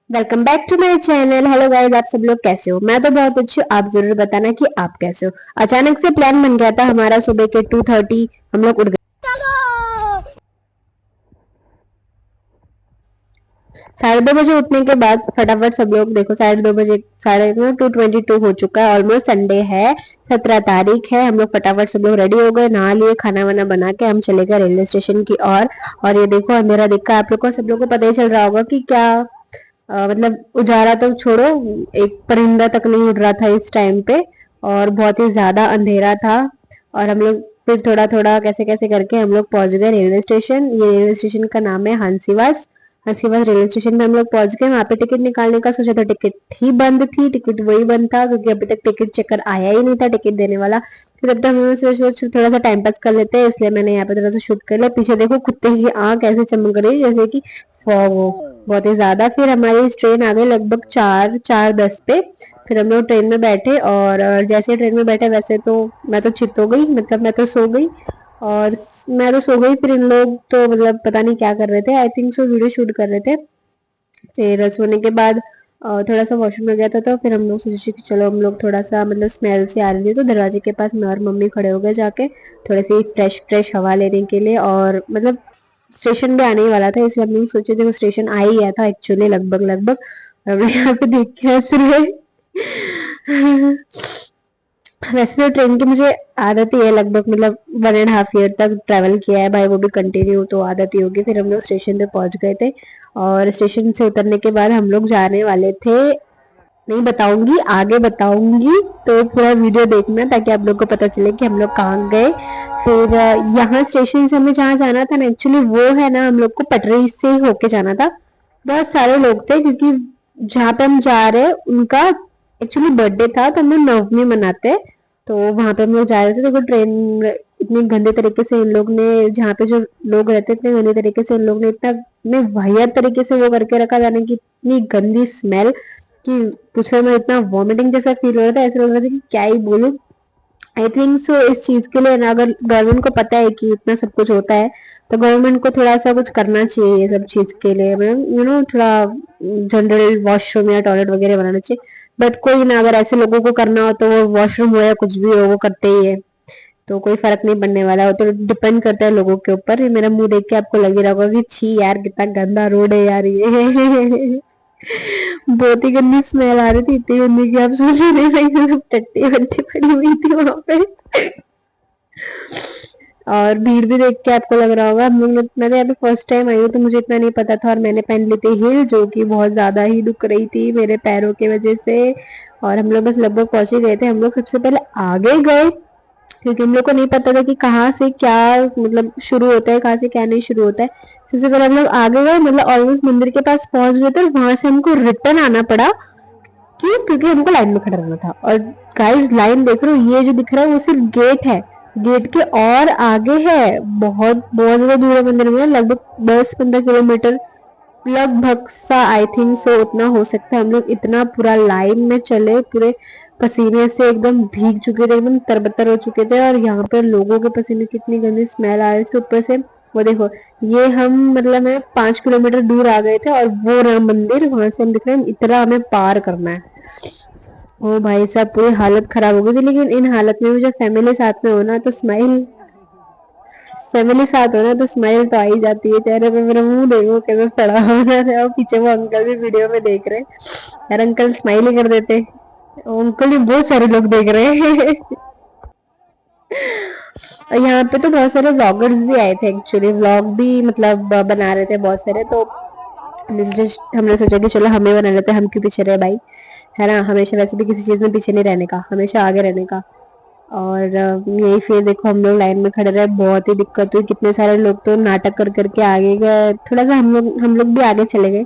Welcome back to my channel. Hello guys, आप सब लोग कैसे हो? मैं तो बहुत अच्छी हूँ। आप जरूर बताना कि आप कैसे हो। अचानक से प्लान बन गया था हमारा सुबह के 2:30 हम लोग उठ गए। 2:30 बजे उठने के बाद फटाफट सब लोग देखो 2:30 बजे 2:22 हो चुका है। ऑलमोस्ट संडे है, 17 तारीख है। हम लोग फटाफट सब लोग रेडी हो गए, नहा लिए, खाना वाना बना के हम चले गए रेलवे स्टेशन की और ये देखो अंधेरा दिखा आप लोग को, सब लोग को पता ही चल रहा होगा कि क्या मतलब उजाला तो छोड़ो, एक परिंदा तक नहीं उड़ रहा था इस टाइम पे और बहुत ही ज्यादा अंधेरा था। और हम लोग फिर थोड़ा थोड़ा कैसे कैसे करके हम लोग पहुंच गए रेलवे स्टेशन। ये रेलवे स्टेशन का नाम है हंसीवास। हंसीवास रेलवे स्टेशन में हम लोग पहुंच गए। वहां पे टिकट निकालने का सोचा तो टिकट ही बंद थी। टिकट वही बंद था क्योंकि अभी तक टिकट चेकर आया ही नहीं था टिकट देने वाला। फिर तब तक हम सोचा थोड़ा सा टाइम पास कर लेते हैं, इसलिए मैंने यहाँ पे थोड़ा सा शूट कर लिया। पीछे देखो कुत्ते की आंख ऐसे चमक रही है जैसे कि फॉग हो, बहुत ही ज्यादा। फिर हमारी ट्रेन आ गई लगभग 4:10 पे। फिर हम लोग ट्रेन में बैठे और जैसे ट्रेन में बैठे वैसे तो मैं तो चित हो गई, मतलब मैं तो सो गई। और मैं तो सो गई, फिर इन लोग तो मतलब पता नहीं क्या कर रहे थे, I think so video shoot कर रहे थे। फिर सोने के बाद थोड़ा सा वॉशरूम में गया था तो फिर हम लोग सोचे कि चलो हम लोग थोड़ा सा मतलब स्मेल से आ रही थी तो दरवाजे के पास मैं और मम्मी खड़े हो गए जाके थोड़ी सी फ्रेश फ्रेश हवा लेने के लिए। और मतलब स्टेशन भी आने ही वाला था इसलिए हम लोग सोचे थे वो स्टेशन आ ही गया था एक्चुअली लगभग लगभग। और हम लोग यहाँ पे देख के हंस रहे हैं। वैसे तो ट्रेन की मुझे आदत ही है, लगभग मतलब 1.5 ईयर तक ट्रैवल किया है भाई, वो भी कंटिन्यू, तो आदत ही होगी। फिर हम लोग स्टेशन पे पहुंच गए थे और स्टेशन से उतरने के बाद हम लोग जाने वाले थे, नहीं बताऊंगी आगे बताऊंगी, तो पूरा वीडियो देखना ताकि आप लोग को पता चले कि हम लोग कहाँ गए। फिर यहाँ स्टेशन से हमें जहाँ जाना था ना, एक्चुअली वो है ना हम लोग को पटरी से ही होके जाना था। बहुत सारे लोग थे क्योंकि जहाँ पे हम जा रहे हैं उनका एक्चुअली बर्थडे था, तो हम लोग नवमी मनाते हैं, तो वहां पे हम लोग जा रहे थे। देखो ट्रेन इतनी गंदे तरीके से इन लोग ने, जहाँ पे जो लोग रहते इतने गंदे तरीके से इन लोग ने इतने वाहियात तरीके से वो करके रखा, जाने की इतनी गंदी स्मेल कि पूछो में इतना वॉमिटिंग जैसा फील हो रहा था, ऐसा लग रहा था कि क्या ही बोलूं। आई थिंक सो इस चीज के लिए ना, अगर गवर्नमेंट को पता है कि इतना सब कुछ होता है तो गवर्नमेंट को थोड़ा सा कुछ करना चाहिए ये सब चीज के लिए, मतलब थोड़ा जनरल वॉशरूम या टॉयलेट वगैरह बनाना चाहिए। बट कोई ना, अगर ऐसे लोगों को करना हो तो वो वॉशरूम हो या कुछ भी हो वो करते ही है, तो कोई फर्क नहीं पड़ने वाला हो। तो डिपेंड करता है लोगों के ऊपर। मेरा मुंह देख के आपको लग ही रहा होगा कि छी यार कितना गंदा रोड है यार ये। बहुत ही गंदी स्मेल आ रही थी, इतनी गंदी कि आप सोच ही नहीं सकते, सब टट्टी वट्टी पड़ी हुई थी वहां पे। और भीड़ भी देख के आपको लग रहा होगा, हम लोग मैं तो यहाँ पे फर्स्ट टाइम आई हूँ तो मुझे इतना नहीं पता था, और मैंने पहन ली थी हील जो कि बहुत ज्यादा ही दुख रही थी मेरे पैरों की वजह से। और हम लोग बस लगभग पहुंच ही गए थे। हम लोग सबसे पहले आगे गए क्योंकि हम लोग को नहीं पता था कि कहाँ से क्या मतलब शुरू होता है, कहाँ से क्या नहीं शुरू होता है। सबसे पहले हम लोग आगे गए, मतलब ऑलमोस्ट मंदिर के पास पहुंच गए थे और वहां से हमको रिटर्न आना पड़ा। क्यों? क्योंकि हमको लाइन में खड़ा रहना था। और गाइस लाइन देख रहे हो, ये जो दिख रहा है वो सिर्फ गेट है, गेट के और आगे है, बहुत बहुत ज्यादा दूर है मंदिर में, लगभग 10-15 किलोमीटर लगभग सा, आई थिंक सो उतना हो सकता है। हम लोग इतना पूरा लाइन में चले, पूरे पसीने से एकदम भीग चुके थे, एकदम तरबतर हो चुके थे। और यहाँ पर लोगों के पसीने की इतनी गंदी स्मेल आ रही थी ऊपर से। वो देखो, ये हम मतलब है 5 किलोमीटर दूर आ गए थे और वो राम मंदिर वहां से हम दिख रहे हैं, इतना हमें पार करना है। ओ भाई साहब पूरी हालत खराब हो गई थी, लेकिन इन हालत में भी जब फैमिली साथ में होना तो स्माइल, फैमिली साथ होना तो स्माइल तो आ ही जाती है चेहरे पे। मेरा मुंह देखो कैसे सड़ा हो रहा है, और पीछे वो अंकल भी वीडियो में देख रहे हैं, यार अंकल स्माइल ही कर देते। अंकल ही बहुत सारे लोग देख रहे हैं। और यहाँ पे तो बहुत सारे व्लॉगर्स भी आए थे, एक्चुअली व्लॉग भी मतलब बना रहे थे बहुत सारे, तो हमने सोचा कि चलो हमें बना लेते हैं, हम क्यों पीछे रहे भाई, है ना। हमेशा वैसे भी किसी चीज में पीछे नहीं रहने का, हमेशा आगे रहने का। और यही फिर देखो हम लोग लाइन में खड़े रहे, बहुत ही दिक्कत हुई, कितने सारे लोग तो नाटक कर करके आगे गए, थोड़ा सा हम लोग भी आगे चले गए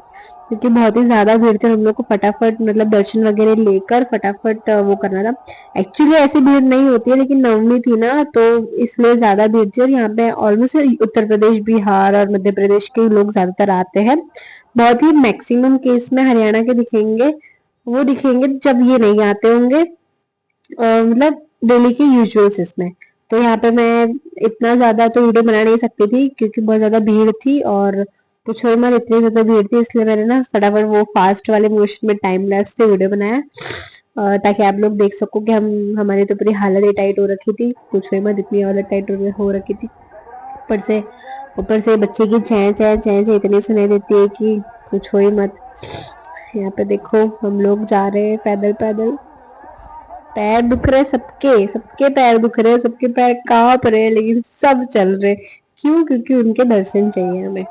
क्योंकि बहुत ही ज्यादा भीड़ थी। हम लोग को फटाफट मतलब दर्शन वगैरह लेकर फटाफट वो करना था। एक्चुअली ऐसी भीड़ नहीं होती है लेकिन नवमी थी ना तो इसलिए ज्यादा भीड़ थी। और यहाँ पे ऑलमोस्ट उत्तर प्रदेश, बिहार और मध्य प्रदेश के लोग ज्यादातर आते हैं। बहुत ही मैक्सिमम केस में हरियाणा के दिखेंगे, वो दिखेंगे जब ये नहीं आते होंगे मतलब डेली के यूजुअल्स इसमें। तो यहाँ पे मैं इतना ज्यादा तो वीडियो बना नहीं सकती थी क्योंकि बहुत ज्यादा भीड़ थी, और पूछो ही मत, इतनी ज्यादा भीड़ थी, इसलिए मैंने ना फटाफट वो फास्ट वाले मोशन में टाइम लैप्स पे वीडियो बनाया, ताकि आप लोग देख सको कि हम हमारी तो पूरी हालत ही टाइट हो रखी थी, पूछो ही मत, इतनी हालत टाइट हो रखी थी। ऊपर से ऊपर से बच्चे की चैं चैं चैं चैं इतनी सुनाई देती है कि पूछो ही मत। यहाँ पे देखो हम लोग जा रहे हैं पैदल पैदल, पैर दुख रहे सबके, सबके पैर दुख रहे, सबके पैर कांप रहे, लेकिन सब चल रहे। क्यों? क्योंकि उनके दर्शन चाहिए हमें।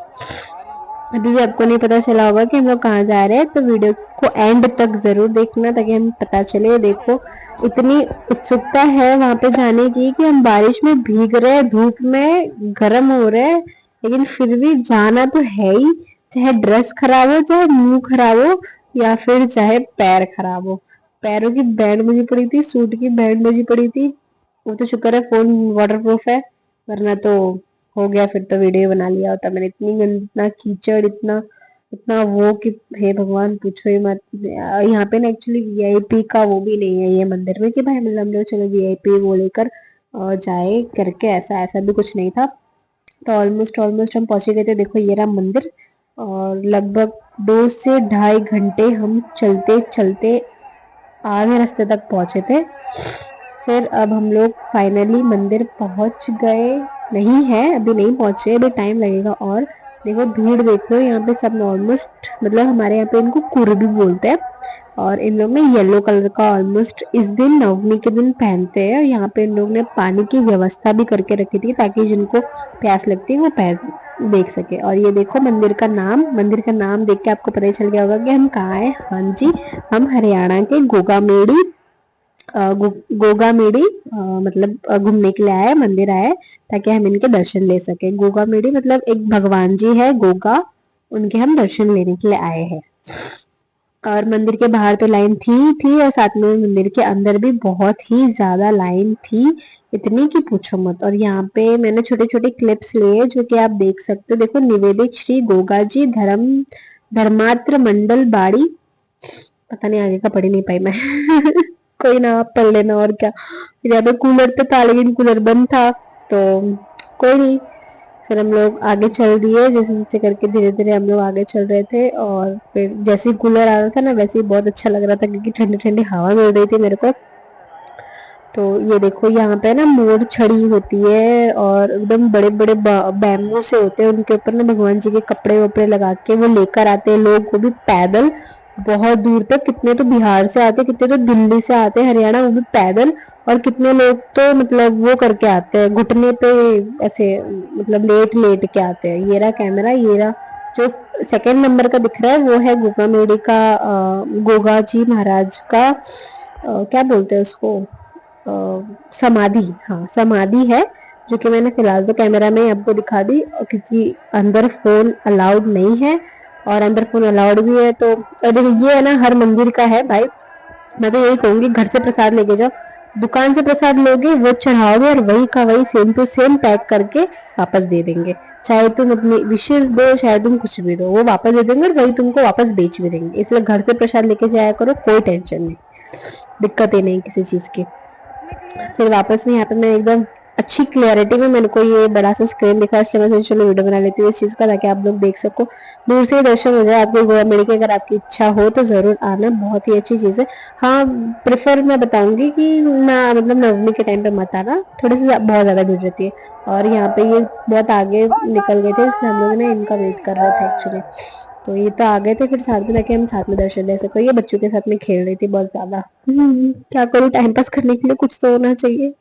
अभी भी आपको नहीं पता चला होगा कि हम लोग कहाँ जा रहे हैं, तो वीडियो को एंड तक जरूर देखना ताकि हमें पता चले। देखो इतनी उत्सुकता है वहां पे जाने की कि हम बारिश में भीग रहे हैं, धूप में गर्म हो रहे हैं, लेकिन फिर भी जाना तो है ही, चाहे ड्रेस खराब हो, चाहे मुंह खराब हो, या फिर चाहे पैर खराब हो। पैरों की बैंड बजी पड़ी थी, सूट की बैंड बजी पड़ी थी। वो तो शुक्र है फोन वाटर प्रूफ है, वरना तो हो गया, फिर तो वीडियो बना लिया होता मैंने। इतनी गंदी, इतना कीचड़, इतना इतना वो कि हे भगवान पूछो ही मत। यहाँ पे ना एक्चुअली वीआईपी का वो भी नहीं है ये मंदिर में कि भाई मतलब हम लोग चलो वीआईपी वो लेकर जाए करके, ऐसा ऐसा भी कुछ नहीं था। तो ऑलमोस्ट ऑलमोस्ट हम पहुंचे गए थे। देखो ये रहा मंदिर, और लगभग 2 से ढाई घंटे हम चलते चलते आधे रास्ते तक पहुंचे थे। फिर अब हम लोग फाइनली मंदिर पहुंच गए, नहीं है अभी नहीं पहुंचे, अभी टाइम लगेगा। और देखो भीड़ देखो, यहाँ पे सब ऑलमोस्ट मतलब हमारे यहाँ पे इनको कुर्बी बोलते हैं, और इन लोग ने येलो कलर का ऑलमोस्ट इस दिन नवमी के दिन पहनते हैं। यहाँ पे इन लोग ने पानी की व्यवस्था भी करके रखी थी ताकि जिनको प्यास लगती है वो पैर देख सके। और ये देखो मंदिर का नाम देख के आपको पता ही चल गया होगा कि हम कहाँ है। हाँ जी, हम हरियाणा के गोगामेड़ी, गोगामेड़ी मतलब घूमने के लिए आए, मंदिर आए, ताकि हम इनके दर्शन ले सके। गोगामेड़ी मतलब एक भगवान जी है गोगा, उनके हम दर्शन लेने के लिए आए हैं। और मंदिर के बाहर तो लाइन थी और साथ में मंदिर के अंदर भी बहुत ही ज्यादा लाइन थी, इतनी कि पूछो मत। और यहाँ पे मैंने छोटे छोटे क्लिप्स लिए जो कि आप देख सकते हो। देखो निवेदित श्री गोगा जी धर्मात्र मंडल बाड़ी, पता नहीं आगे का पढ़ ही नहीं पाई मैं कोई ना, आप पढ़ लेना और क्या। फिर यहाँ पे कूलर तो था लेकिन कूलर बंद था, तो कोई नहीं। फिर हम लोग आगे चल दिए, जैसे जैसे करके धीरे धीरे हम लोग आगे चल रहे थे। और फिर जैसे ही कूलर आ रहा था ना, वैसे ही बहुत अच्छा लग रहा था क्योंकि ठंडी ठंडी हवा मिल रही थी मेरे को। तो ये देखो यहाँ पे ना मोर छड़ी होती है, और एकदम बड़े बड़े बैम्बू से होते हैं, उनके ऊपर ना भगवान जी के कपड़े वपड़े लगा के वो लेकर आते हैं लोग, वो भी पैदल, बहुत दूर तक। कितने तो बिहार से आते, कितने तो दिल्ली से आते, हरियाणा, वो भी पैदल। और कितने लोग तो मतलब वो करके आते हैं घुटने पे, ऐसे मतलब लेट लेट के आते हैं। ये रहा कैमरा, ये रहा जो सेकंड नंबर का दिख रहा है वो है गोगा मेडी का, गोगा जी महाराज का क्या बोलते हैं उसको, समाधि, हाँ समाधि है, जो कि मैंने फिलहाल तो कैमरा में आपको दिखा दी, क्योंकि अंदर फोन अलाउड नहीं है। और अंदर फोन अलाउड भी है तो, देखो ये है ना हर मंदिर का है भाई। मैं तो यही कहूंगी घर से प्रसाद लेके जाओ, दुकान से प्रसाद लोगे वो चढ़ाओगे और वही का वही सेम टू सेम पैक करके वापस दे देंगे। चाहे तुम अपनी विशेष दो, चाहे तुम कुछ भी दो, वो वापस दे देंगे और वही तुमको वापस बेच भी देंगे। इसलिए घर से प्रसाद लेके जाया करो, कोई टेंशन नहीं, दिक्कत ही नहीं किसी चीज की। फिर वापस में यहाँ पे मैं एकदम अच्छी क्लियरिटी में, मेरे को ये बड़ा सा स्क्रीन दिखा, इससे मैं सोचा चलो वीडियो बना लेती हूँ इस चीज का, ताकि आप लोग देख सको, दूर से ही दर्शन हो जाए आपके गोवा मेडी के। अगर आपकी इच्छा हो तो जरूर आना, बहुत ही अच्छी चीज है। हाँ, प्रेफर मैं बताऊंगी कि ना मतलब नवमी के टाइम पे मत आना, थोड़ी सी बहुत ज्यादा भीड़ रहती है। और यहाँ पे ये बहुत आगे निकल गए थे, इसलिए हम लोग ने इनका वेट कर रहे थे एक्चुअली। तो ये तो आ गए थे फिर साथ में, ताकि हम साथ में दर्शन ले सको। ये बच्चों के साथ में खेल रही थी बहुत ज्यादा, क्या करूँ, टाइम पास करने के लिए कुछ तो होना चाहिए,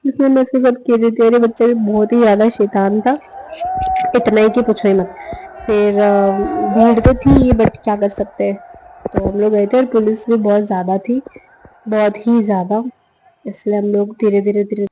इसलिए मैं इसके साथ खेल रही थी। और ये बच्चा भी बहुत ही ज्यादा शैतान था, इतना ही कि पूछो ही मत। फिर भीड़ तो थी बट क्या कर सकते हैं। तो हम लोग गए थे और पुलिस भी बहुत ज्यादा थी, बहुत ही ज्यादा, इसलिए हम लोग धीरे धीरे धीरे।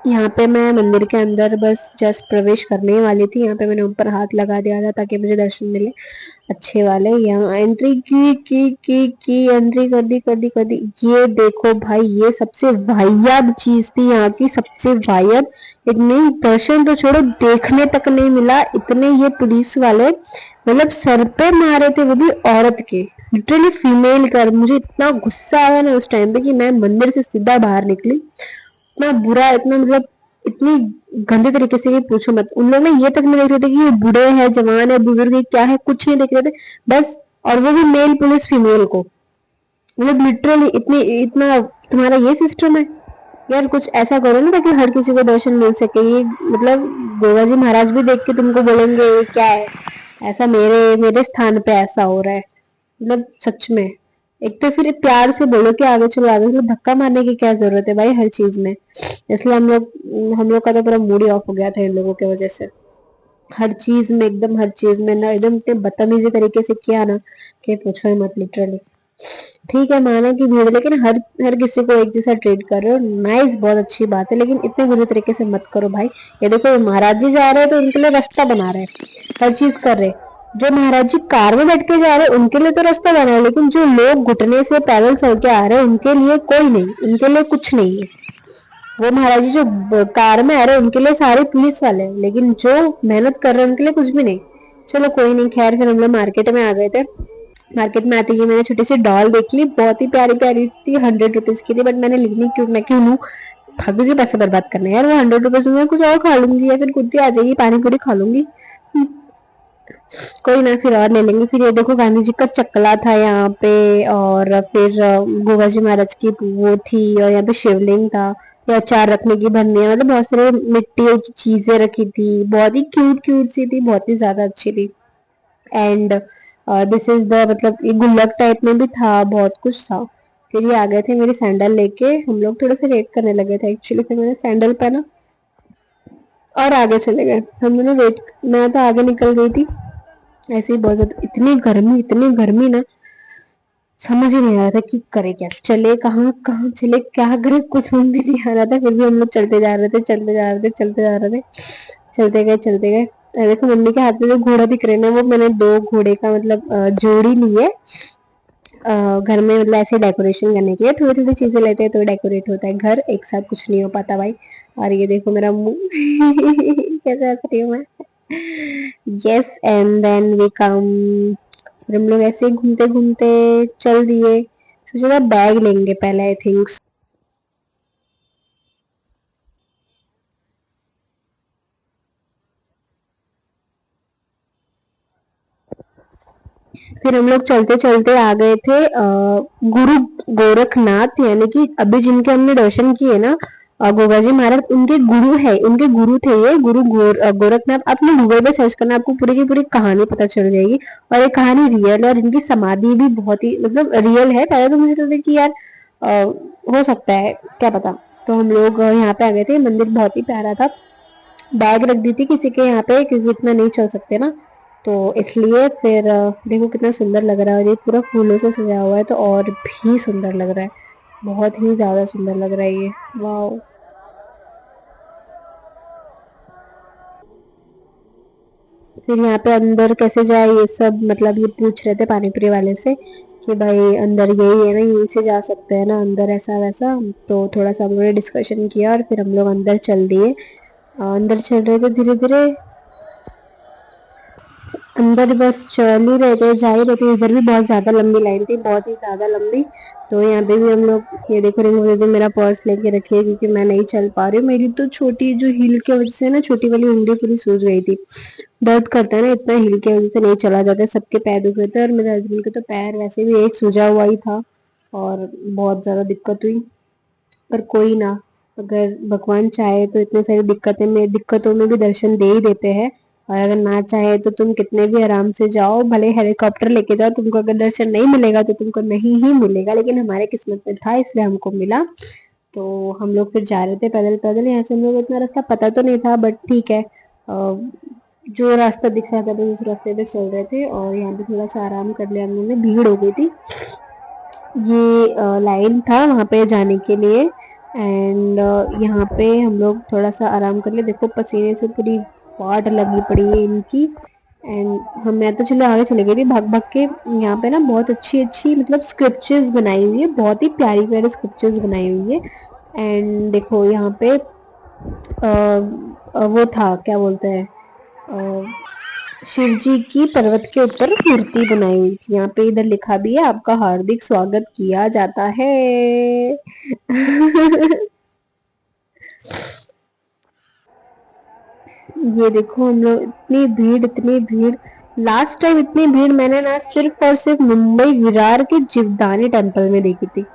यहाँ पे मैं मंदिर के अंदर बस जस्ट प्रवेश करने ही वाली थी। यहाँ पे मैंने ऊपर हाथ लगा दिया था ताकि मुझे दर्शन मिले अच्छे वाले। यहाँ एंट्री की एंट्री कर दी। ये देखो भाई, ये सबसे वाहियात चीज थी यहाँ की, सबसे वाहियात। इतने दर्शन तो छोड़ो, देखने तक नहीं मिला। इतने ये पुलिस वाले मतलब सर पे मारे थे, वो भी औरत के, लिटरली फीमेल कर। मुझे इतना गुस्सा आया ना उस टाइम पे कि मैं मंदिर से सीधा बाहर निकली। इतना बुरा, इतना मतलब इतनी गंदे तरीके से, ये पूछो मत। उन लोग ना ये तक नहीं देख रहे थे कि ये बूढ़े हैं, जवान है, बुजुर्ग है, क्या है, कुछ नहीं देख रहे थे बस। और वो भी मेल पुलिस फीमेल को, मतलब लिटरली इतनी, इतना तुम्हारा ये सिस्टम है यार। कुछ ऐसा करो ना ताकि हर किसी को दर्शन मिल सके। ये मतलब गोगा जी महाराज भी देख के तुमको बोलेंगे ये क्या है, ऐसा मेरे मेरे स्थान पे ऐसा हो रहा है। मतलब सच में, एक तो फिर प्यार से बोलो कि आगे चलो आगे चलो, धक्का मारने की क्या जरूरत है भाई हर चीज में। इसलिए हम लोग का तो पूरा मूड ही ऑफ हो गया था इन लोगों की वजह से। हर चीज में एकदम, हर चीज में ना एकदम इतने बदतमीजी तरीके से किया ना कि पूछो ही मत, लिटरली। ठीक है, माना कि भीड़, लेकिन हर हर किसी को एक जैसा ट्रीट कर रहे हो, नाइस, बहुत अच्छी बात है, लेकिन इतने बुरे तरीके से मत करो भाई। ये देखो, महाराज जी जा रहे हैं तो उनके लिए रास्ता बना रहे हैं, हर चीज कर रहे हैं। जो महाराज जी कार में बैठ के जा रहे हैं उनके लिए तो रास्ता बना है, लेकिन जो लोग घुटने से पैदल चल के आ रहे हैं उनके लिए कोई नहीं, उनके लिए कुछ नहीं है। वो महाराज जी जो कार में आ रहे हैं उनके लिए सारे पुलिस वाले हैं, लेकिन जो मेहनत कर रहे हैं उनके लिए कुछ भी नहीं। चलो कोई नहीं, खैर फिर हम लोग मार्केट में आ गए थे। मार्केट में आते ही मैंने छोटी सी डॉल देख ली, बहुत ही प्यारी प्यारी थी, 100 रुपीज की थी, बट मैंने ली नहीं। क्यों, मैं क्यों लूं, फालतू के पैसे बर्बाद करने यार। वो 100 रुपीज में कुछ और खा लूंगी, या फिर कुर्ती आ जाएगी, पानी पूरी खा लूंगी। कोई ना, फिर और ले लेंगे। फिर ये देखो, गांधी जी का चकला था यहाँ पे, और फिर गोगा जी महाराज की वो थी, और यहाँ पे शिवलिंग था, ये अचार रखने की भरनिया, मतलब बहुत सारे मिट्टी की चीजें रखी थी, बहुत ही क्यूट क्यूट सी थी, बहुत ही ज्यादा अच्छी थी। एंड दिस इज द, मतलब ये गुल्लक टाइप में भी था, बहुत कुछ था। फिर ये आ गए थे मेरी सैंडल लेके। हम लोग थोड़ा सा वेट करने लगे थे एक्चुअली, फिर मैंने सैंडल पहना और आगे चले गए हम दोनों। वेट, मैं तो आगे निकल गई थी ऐसे ही। बहुत ज्यादा इतनी गर्मी ना, समझ ही नहीं आ रहा था कि करे क्या, चले कहाँ, कहाँ चले, क्या करे, कुछ समझ में नहीं आ रहा था। फिर भी हम लोग चलते जा रहे थे, चलते जा रहे थे, चलते जा रहे थे, चलते गए, चलते गए। देखो मम्मी के हाथ में जो घोड़ा दिख रहे ना, वो मैंने दो घोड़े का मतलब जोड़ी ली है घर में, मतलब ऐसे डेकोरेशन करने के लिए। थोड़ी थोड़ी चीजें लेते हैं तो डेकोरेट होता है घर, एक साथ कुछ नहीं हो पाता भाई। और ये देखो मेरा मुंह कैसे हंस रही हूँ मैं। Yes, and then we come. फिर हम लोग ऐसे ही घूमते घूमते चल दिए। सोचा था बैग लेंगे पहले, आई थिंक। फिर हम लोग चलते चलते आ गए थे गुरु गोरखनाथ, यानी कि अभी जिनके हमने दर्शन किए ना, गोगा जी महाराज, उनके गुरु है, उनके गुरु थे ये गुरु गोरखनाथ। आपने गूगल पे सर्च करना, आपको पूरी की पूरी कहानी पता चल जाएगी। और ये कहानी रियल है, और इनकी समाधि भी बहुत ही मतलब रियल है। पहले तो मुझे तो कि यार हो सकता है, क्या पता। तो हम लोग यहाँ पे आ गए थे, मंदिर बहुत ही प्यारा था। बैग रख दी थी किसी के यहाँ पे, क्योंकि इतना नहीं चल सकते ना, तो इसलिए। फिर देखो कितना सुंदर लग रहा है, और ये पूरा फूलों से सजा हुआ है, तो और भी सुंदर लग रहा है, बहुत ही ज्यादा सुंदर लग रहा है ये। वाह। फिर यहाँ पे अंदर कैसे जाए ये सब, मतलब ये पूछ रहे थे पानीपुरी वाले से कि भाई अंदर यही है ना, यहीं से जा सकते हैं ना अंदर, ऐसा वैसा। तो थोड़ा सा हम लोगों ने डिस्कशन किया, और फिर हम लोग अंदर चल दिए। अंदर चल रहे थे धीरे धीरे, अंदर बस चल ही रहे थे, जा ही रहे थे। इधर भी बहुत ज्यादा लंबी लाइन थी, बहुत ही ज्यादा लंबी। तो यहाँ पे भी हम लोग, ये देखो रिंकू दीदी मेरा पर्स लेके रखी है, क्योंकि मैं नहीं चल पा रही हूँ। मेरी तो छोटी जो हील की वजह से ना, छोटी वाली उंगली पूरी सूज गई थी। दर्द करता है ना इतना, हील की वजह से नहीं चला जाता। सबके पैर दुख रहे थे, और मेरे हस्बैंड के तो पैर वैसे भी एक सूजा हुआ ही था, और बहुत ज्यादा दिक्कत हुई। पर कोई ना, अगर भगवान चाहे तो इतने सारी दिक्कतों में भी दर्शन दे ही देते हैं। और अगर ना चाहे तो तुम कितने भी आराम से जाओ, भले हेलीकॉप्टर लेके जाओ, तुमको अगर दर्शन नहीं मिलेगा तो तुमको नहीं ही मिलेगा। लेकिन हमारे किस्मत में था, इसलिए हमको मिला। तो हम लोग फिर जा रहे थे पैदल पैदल। यहाँ से हम लोग, इतना रास्ता पता तो नहीं था, बट ठीक है, जो रास्ता दिख रहा था तो उस रास्ते पे चल रहे थे। और यहाँ पे थोड़ा सा आराम कर लिया हम लोगों ने, भीड़ हो गई थी। ये लाइन था वहां पे जाने के लिए, एंड यहाँ पे हम लोग थोड़ा सा आराम कर ले। देखो पसीने से पूरी वाट लगी पड़ी है इनकी। एंड हम मैं तो चले आगे चले गई थी भाग भाग के। यहाँ पे ना बहुत अच्छी अच्छी मतलब स्क्रिप्चर्स बनाई हुई है, बहुत ही प्यारी प्यारी स्क्रिप्चर्स बनाई हुई है। एंड देखो यहाँ पे वो था क्या बोलते हैं, शिव जी की पर्वत के ऊपर मूर्ति बनाई हुई थी। यहाँ पे इधर लिखा भी है आपका हार्दिक स्वागत किया जाता है। ये देखो हम लोग इतनी भीड़ इतनी भीड़। लास्ट टाइम इतनी भीड़ मैंने ना सिर्फ और सिर्फ मुंबई विरार के जीवदानी टेम्पल में देखी थी।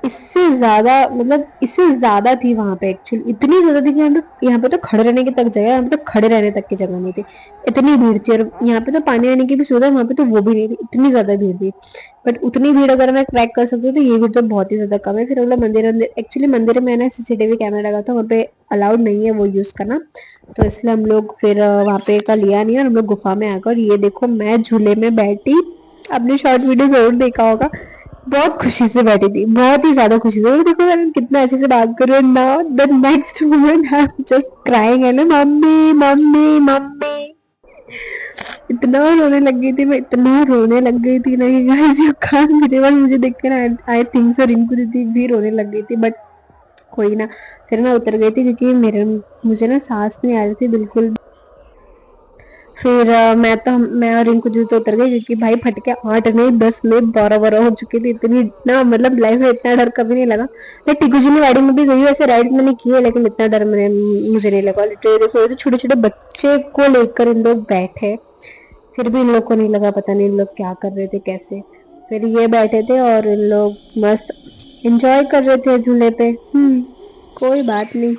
इससे ज्यादा मतलब इससे ज्यादा थी वहां पे एक्चुअली, इतनी ज्यादा थी कि यहाँ पे तो खड़े रहने की तक जगह, यहाँ पे तो खड़े रहने तक की जगह नहीं थी। इतनी भीड़ थी। और यहाँ पे तो पानी आने की भी सुविधा, वहां पे तो वो भी नहीं थी, इतनी ज्यादा भीड़ थी। बट उतनी भीड़ अगर मैं क्रैक कर सकती हूँ तो ये भीड़ तो बहुत ही ज्यादा कम है। फिर हम लोग मंदिर एक्चुअली मंदिर में ना सीसीटीवी कैमरा लगा था, वहाँ पे अलाउड नहीं है वो यूज करना, तो इसलिए हम लोग फिर वहां पे का लिया नहीं और हम लोग गुफा में आ गए। और ये देखो मैं झूले में बैठी, आपने शॉर्ट वीडियो जरूर देखा होगा, बहुत खुशी से बैठी थी, बहुत ही ज्यादा खुशी से। और देखो मैं कितना अच्छे से बात कर रही हूँ now the next moment I am just crying and mummy mummy mummy. इतना रोने लग गई थी मैं, इतना रोने लग गई थी ना कि गाइस यू कांट बिलीव। मुझे देख कर आई थिंक सो रिंकू दीदी भी रोने लग गई थी, बट कोई ना। फिर मैं उतर गई थी क्योंकि मेरे मुझे ना सांस नहीं आ रही थी बिल्कुल। फिर मैं और रिंकू जी तो उतर गए क्योंकि भाई फटके 8 नहीं 10 नहीं 12 12 हो चुकी थी। इतनी इतना मतलब लाइफ में इतना डर कभी नहीं लगा। मैं टिकू जी वाड़ी में भी गई हूँ, ऐसे राइड मैंने की है, लेकिन इतना डर मुझे नहीं लगा। लिटरली देखो तो छोटे छोटे बच्चे को लेकर इन लोग बैठे, फिर भी इन लोग को नहीं लगा, पता नहीं इन लोग क्या कर रहे थे कैसे। फिर ये बैठे थे और इन लोग मस्त एंजॉय कर रहे थे झूले पे। कोई बात नहीं।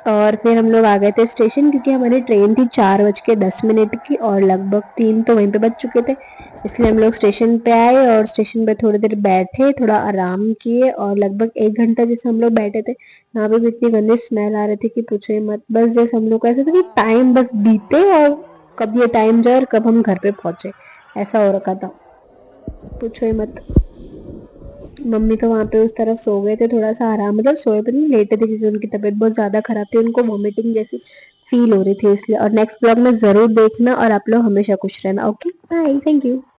और फिर हम लोग आ गए थे स्टेशन क्योंकि हमारी ट्रेन थी 4:10 की और लगभग 3 तो वहीं पे बज चुके थे। इसलिए हम लोग स्टेशन पे आए और स्टेशन पे थोड़ी देर बैठे, थोड़ा आराम किए और लगभग 1 घंटा जैसे हम लोग बैठे थे। यहाँ पे भी इतनी गंदी स्मेल आ रही थी कि पूछो ही मत। बस जैसे हम लोग को ऐसा था कि टाइम बस बीते और कब ये टाइम जाए और कब हम घर पे पहुंचे, ऐसा हो रखा था, पूछो ही मत। मम्मी तो वहाँ पे उस तरफ सो गए थे, थोड़ा सा आराम मतलब सोए पर नहीं लेटे थे क्योंकि उनकी तबीयत बहुत ज़्यादा खराब थी, उनको वॉमिटिंग जैसी फील हो रही थी इसलिए। और नेक्स्ट ब्लॉग में ज़रूर देखना और आप लोग हमेशा खुश रहना। Okay bye, thank you.